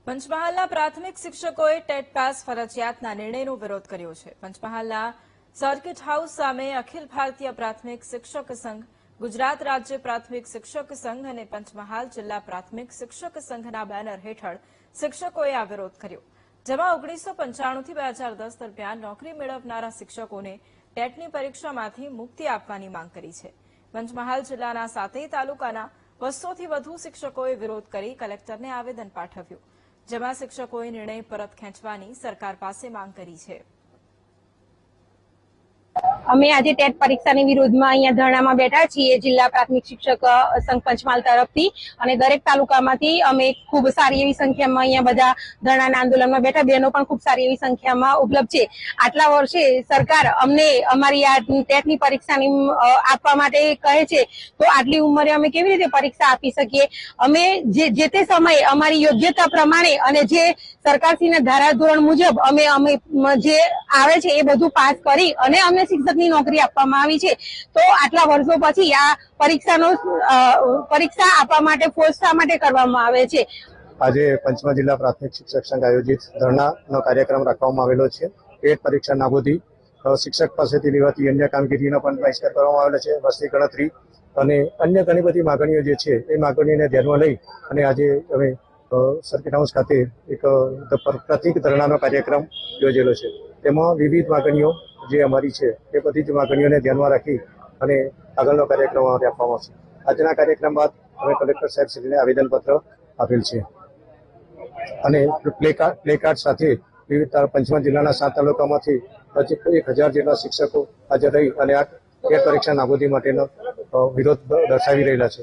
પંચમહાલના પ્રાથમિક શિક્ષકોએ ટેટ પાસ ફરજિયાતના નિર્ણયનો વિરોધ કર્યો છે। પંચમહાલના સર્કિટ હાઉસ સામે અખિલ ભારતીય પ્રાથમિક શિક્ષક સંઘ, ગુજરાત રાજ્ય પ્રાથમિક શિક્ષક સંઘ અને પંચમહાલ જિલ્લા પ્રાથમિક શિક્ષક સંઘના બેનર હેઠળ શિક્ષકોએ આ વિરોધ કર્યો, જેમાં 1995 થી 2010 દરમિયાન નોકરી મેળવનારા શિક્ષકોને ટેટની પરીક્ષામાંથી મુક્તિ આપવાની માંગ કરી છે। પંચમહાલ જિલ્લાના 7 તાલુકાના 200 થી વધુ શિક્ષકોએ વિરોધ કરી કલેક્ટરને આવેદન પાઠવ્યું, જેમાં શિક્ષકોએ નિર્ણય પરત ખેંચવાની સરકાર પાસે માંગ કરી છે। અમે આજે ટેટ પરીક્ષાની વિરોધમાં અહીંયા ધરણામાં બેઠા છીએ જિલ્લા પ્રાથમિક શિક્ષક સંઘ પંચમહાલ તરફથી, અને દરેક તાલુકામાંથી અમે ખૂબ સારી એવી સંખ્યામાં અહીંયા બધા ધરણાના આંદોલનમાં બેઠા, બહેનો પણ ખૂબ સારી એવી સંખ્યામાં ઉપલબ્ધ છે। આટલા વર્ષે સરકાર અમને અમારી આ ટેટની પરીક્ષાની આપવા માટે કહે છે, તો આટલી ઉંમરે અમે કેવી રીતે પરીક્ષા આપી શકીએ? અમે જે તે સમયે અમારી યોગ્યતા પ્રમાણે અને જે સરકારશ્રીના ધારાધોરણ મુજબ અમે જે આવે છે એ બધું પાસ કરી અને અમને શિક્ષકની નોકરી આપવામાં આવી છે। તો આટલા વર્ષો પછી આ પરીક્ષા આપવા માટે ફોર્સ શા માટે કરવામાં આવે છે? આજે પંચમહાલ જિલ્લા પ્રાથમિક શિક્ષક સંઘ આયોજિત ધરણાનો કાર્યક્રમ રાખવામાં આવેલો છે। ટેટ પરીક્ષા નાબૂદી, શિક્ષક પાસેથી લેવાતી અન્ય કામગીરીનો પણ બહિષ્કાર કરવામાં આવેલો છે, વસ્તી ગણતરી અને અન્ય ઘણી બધી માગણીઓ જે છે એ માગણીઓને ધ્યાનમાં લઈ અને આજે અમે સર્કિટ હાઉસ ખાતે એક પ્રતિક ધરણાનો કાર્યક્રમ યોજેલો છે। તેમાં વિવિધ માગણીઓ જે અમારી છે એ બધી જ માગણીઓને ધ્યાનમાં રાખી અને આગળનો કાર્યક્રમ આપવામાં આવશે। આજના કાર્યક્રમ બાદ અમે કલેક્ટર સાહેબશ્રીને આવેદનપત્ર આપેલ છે અને પ્લેકાર્ડ સાથે વિવિધ પંચમહાલ જિલ્લાના 7 તાલુકામાંથી 1000 જેટલા શિક્ષકો હાજર રહી અને આ ટેટ પરીક્ષા નાબૂદી માટેનો વિરોધ દર્શાવી રહેલા છે।